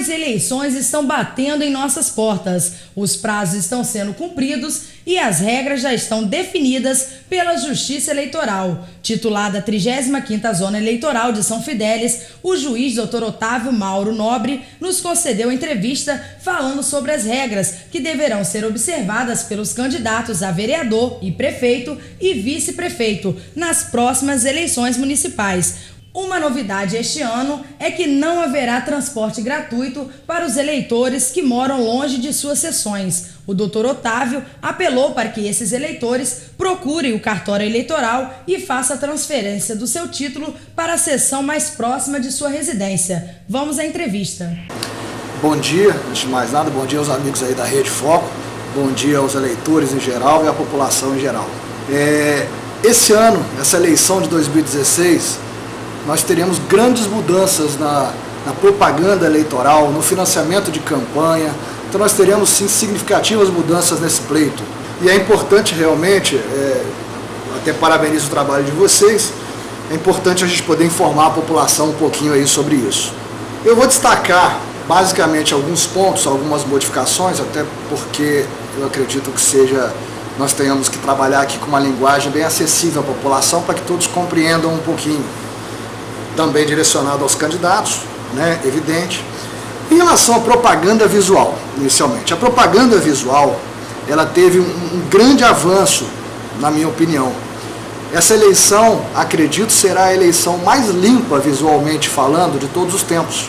As eleições estão batendo em nossas portas, os prazos estão sendo cumpridos e as regras já estão definidas pela Justiça Eleitoral. Titulada 35ª Zona Eleitoral de São Fidélis, o juiz Dr. Otávio Mauro Nobre nos concedeu entrevista falando sobre as regras que deverão ser observadas pelos candidatos a vereador e prefeito e vice-prefeito nas próximas eleições municipais. Uma novidade este ano é que não haverá transporte gratuito para os eleitores que moram longe de suas sessões. O Dr. Otávio apelou para que esses eleitores procurem o cartório eleitoral e façam a transferência do seu título para a sessão mais próxima de sua residência. Vamos à entrevista. Bom dia, antes de mais nada, bom dia aos amigos aí da Rede Foco, bom dia aos eleitores em geral e à população em geral. Esse ano, essa eleição de 2016, nós teremos grandes mudanças na propaganda eleitoral, no financiamento de campanha. Então nós teremos sim significativas mudanças nesse pleito. E é importante realmente, até parabenizo o trabalho de vocês, é importante a gente poder informar a população um pouquinho aí sobre isso. Eu vou destacar basicamente alguns pontos, algumas modificações, até porque eu acredito que nós tenhamos que trabalhar aqui com uma linguagem bem acessível à população para que todos compreendam um pouquinho. Também direcionado aos candidatos, né, evidente. Em relação à propaganda visual, inicialmente, a propaganda visual, ela teve um grande avanço, na minha opinião. Essa eleição, acredito, será a eleição mais limpa visualmente falando de todos os tempos,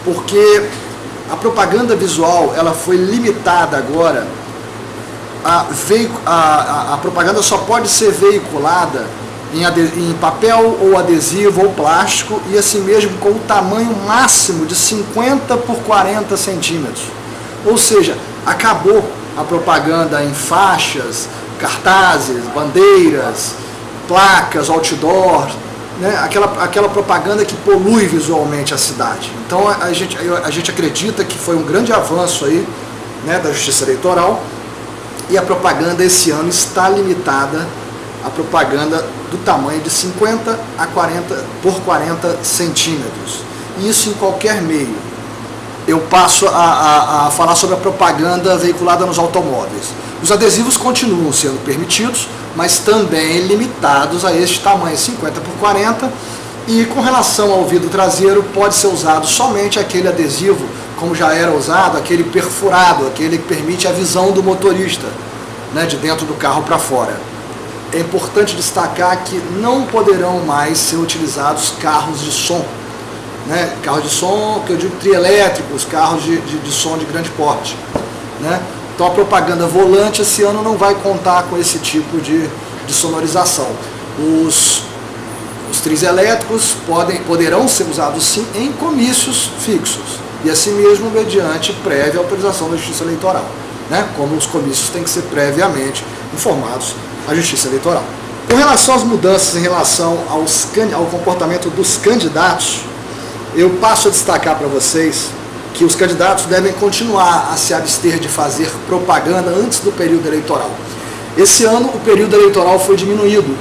porque a propaganda visual, ela foi limitada agora, a propaganda só pode ser veiculada em papel ou adesivo ou plástico e assim mesmo com o tamanho máximo de 50 por 40 centímetros. Ou seja, acabou a propaganda em faixas, cartazes, bandeiras, placas, outdoor, né? Aquela propaganda que polui visualmente a cidade. Então a gente acredita que foi um grande avanço aí, né, da Justiça Eleitoral, e a propaganda esse ano está limitada a propaganda do tamanho de 50 a 40 por 40 centímetros. E isso em qualquer meio. Eu passo a falar sobre a propaganda veiculada nos automóveis. Os adesivos continuam sendo permitidos, mas também limitados a este tamanho, 50 por 40. E com relação ao vidro traseiro, pode ser usado somente aquele adesivo, como já era usado, aquele perfurado, aquele que permite a visão do motorista, né, de dentro do carro para fora. É importante destacar que não poderão mais ser utilizados carros de som, né? Carros de som, que eu digo trielétricos, carros de som de grande porte, né? Então a propaganda volante esse ano não vai contar com esse tipo de sonorização. Os trios elétricos poderão ser usados sim em comícios fixos, e assim mesmo mediante prévia autorização da Justiça Eleitoral, né? Como os comícios têm que ser previamente informados à Justiça Eleitoral. Com relação às mudanças em relação ao comportamento dos candidatos, eu passo a destacar para vocês que os candidatos devem continuar a se abster de fazer propaganda antes do período eleitoral. Esse ano o período eleitoral foi diminuído.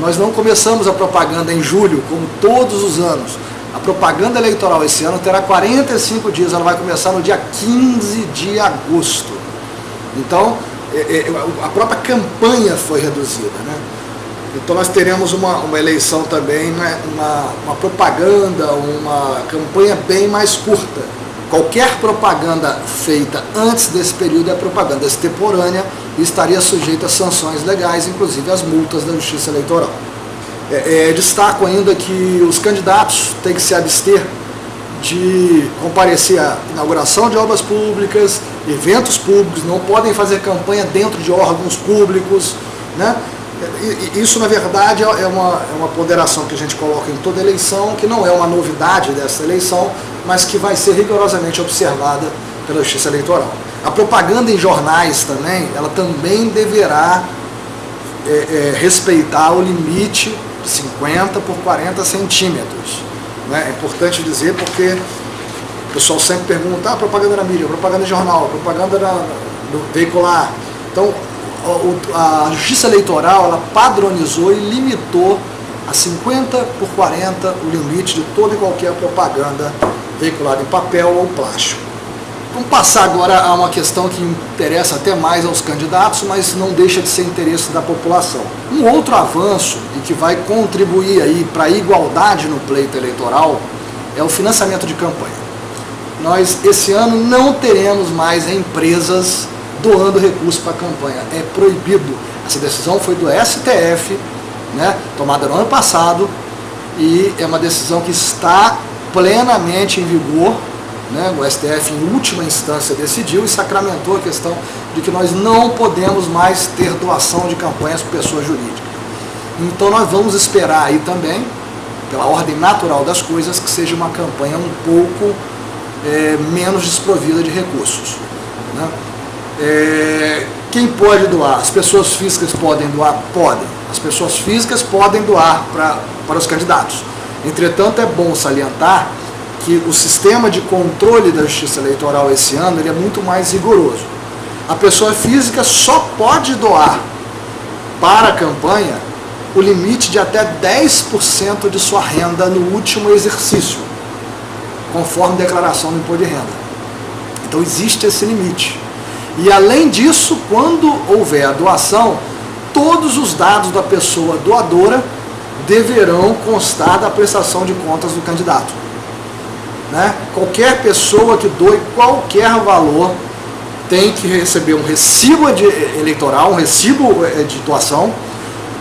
Nós não começamos a propaganda em julho, como todos os anos. A propaganda eleitoral esse ano terá 45 dias, ela vai começar no dia 15 de agosto. Então, a própria campanha foi reduzida, né? Então nós teremos uma eleição também, uma propaganda, uma campanha bem mais curta. Qualquer propaganda feita antes desse período é propaganda extemporânea e estaria sujeita a sanções legais, inclusive as multas da Justiça Eleitoral. Destaco ainda que os candidatos têm que se abster de comparecer à inauguração de obras públicas, eventos públicos, não podem fazer campanha dentro de órgãos públicos, né? Isso, na verdade, é uma ponderação que a gente coloca em toda eleição, que não é uma novidade dessa eleição, mas que vai ser rigorosamente observada pela Justiça Eleitoral. A propaganda em jornais também, ela também deverá respeitar o limite de 50 por 40 centímetros. É importante dizer porque o pessoal sempre pergunta, propaganda na mídia, propaganda em jornal, propaganda no veicular. Então, a Justiça Eleitoral ela padronizou e limitou a 50 por 40 o limite de toda e qualquer propaganda veiculada em papel ou plástico. Vamos passar agora a uma questão que interessa até mais aos candidatos, mas não deixa de ser interesse da população. Um outro avanço e que vai contribuir aí para a igualdade no pleito eleitoral é o financiamento de campanha. Nós, esse ano, não teremos mais empresas doando recursos para a campanha. É proibido. Essa decisão foi do STF, né, tomada no ano passado, e é uma decisão que está plenamente em vigor. Né, o STF, em última instância, decidiu e sacramentou a questão de que nós não podemos mais ter doação de campanhas por pessoa jurídica. Então nós vamos esperar aí também, pela ordem natural das coisas, que seja uma campanha um pouco menos desprovida de recursos. Né? Quem pode doar? As pessoas físicas podem doar? Podem. As pessoas físicas podem doar para os candidatos. Entretanto, é bom salientar que o sistema de controle da Justiça Eleitoral esse ano ele é muito mais rigoroso. A pessoa física só pode doar para a campanha o limite de até 10% de sua renda no último exercício, conforme declaração do imposto de renda. Então existe esse limite. E além disso, quando houver a doação, todos os dados da pessoa doadora deverão constar da prestação de contas do candidato. Né? Qualquer pessoa que doe qualquer valor tem que receber um recibo eleitoral, um recibo de doação,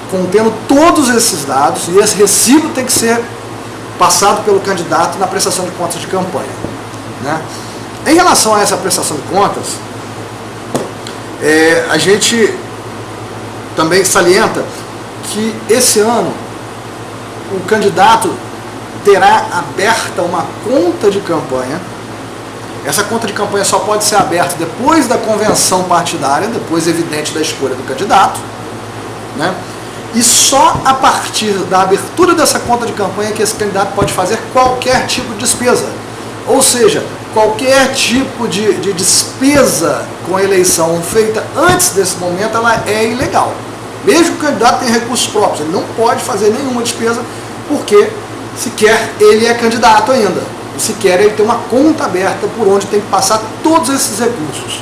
contendo todos esses dados, e esse recibo tem que ser passado pelo candidato na prestação de contas de campanha. Né? Em relação a essa prestação de contas, a gente também salienta que esse ano o candidato terá aberta uma conta de campanha. Essa conta de campanha só pode ser aberta depois da convenção partidária, depois evidente da escolha do candidato, né? E só a partir da abertura dessa conta de campanha que esse candidato pode fazer qualquer tipo de despesa. Ou seja, qualquer tipo de despesa com a eleição feita antes desse momento, ela é ilegal. Mesmo que o candidato tenha recursos próprios, ele não pode fazer nenhuma despesa, porque sequer ele é candidato ainda. E sequer ele tem uma conta aberta por onde tem que passar todos esses recursos.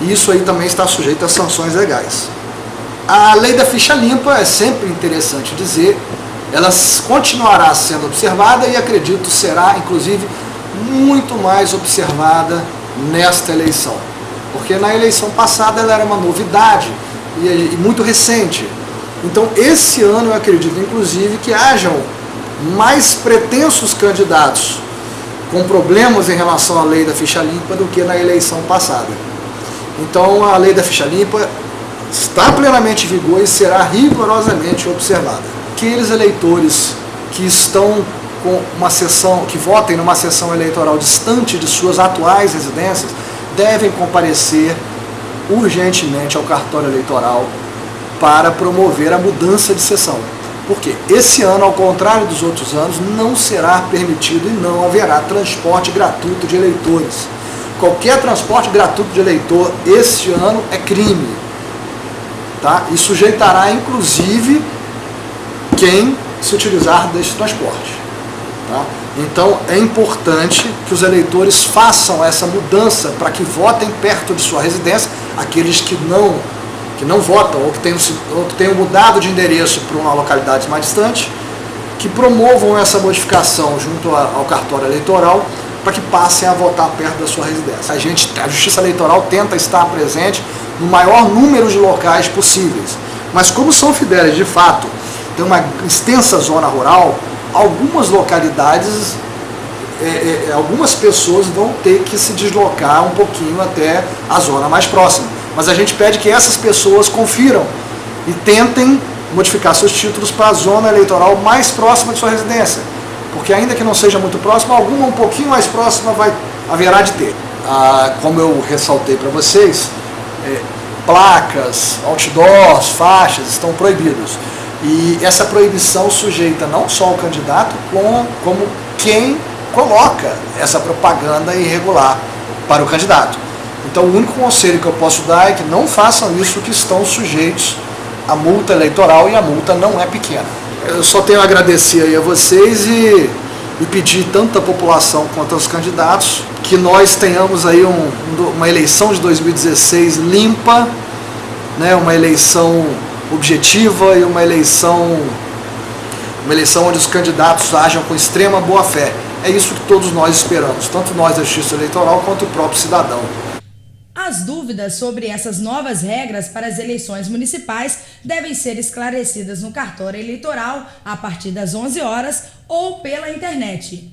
E isso aí também está sujeito a sanções legais. A lei da ficha limpa, é sempre interessante dizer, ela continuará sendo observada e acredito será, inclusive, muito mais observada nesta eleição. Porque na eleição passada ela era uma novidade e muito recente. Então esse ano eu acredito, inclusive, que hajam mais pretensos candidatos com problemas em relação à lei da ficha limpa do que na eleição passada. Então a lei da ficha limpa está plenamente em vigor e será rigorosamente observada. Aqueles eleitores que estão com uma sessão, que votem numa sessão eleitoral distante de suas atuais residências, devem comparecer urgentemente ao cartório eleitoral para promover a mudança de sessão. Porque esse ano, ao contrário dos outros anos, não será permitido e não haverá transporte gratuito de eleitores. Qualquer transporte gratuito de eleitor este ano é crime. Tá? E sujeitará, inclusive, quem se utilizar desse transporte. Tá? Então, é importante que os eleitores façam essa mudança para que votem perto de sua residência, aqueles que não votam ou que tenham mudado de endereço para uma localidade mais distante, que promovam essa modificação junto ao cartório eleitoral para que passem a votar perto da sua residência. A Justiça Eleitoral tenta estar presente no maior número de locais possíveis, mas como São Fidélis, de fato, tem uma extensa zona rural, algumas localidades, algumas pessoas vão ter que se deslocar um pouquinho até a zona mais próxima. Mas a gente pede que essas pessoas confiram e tentem modificar seus títulos para a zona eleitoral mais próxima de sua residência. Porque ainda que não seja muito próxima, alguma um pouquinho mais próxima haverá de ter. Como eu ressaltei para vocês, placas, outdoors, faixas estão proibidos. E essa proibição sujeita não só o candidato, como quem coloca essa propaganda irregular para o candidato. Então o único conselho que eu posso dar é que não façam isso, que estão sujeitos à multa eleitoral, e a multa não é pequena. Eu só tenho a agradecer aí a vocês e e pedir tanto à população quanto aos candidatos que nós tenhamos aí uma eleição de 2016 limpa, né, uma eleição objetiva e uma eleição onde os candidatos ajam com extrema boa-fé. É isso que todos nós esperamos, tanto nós da Justiça Eleitoral quanto o próprio cidadão. As dúvidas sobre essas novas regras para as eleições municipais devem ser esclarecidas no cartório eleitoral a partir das 11 horas ou pela internet.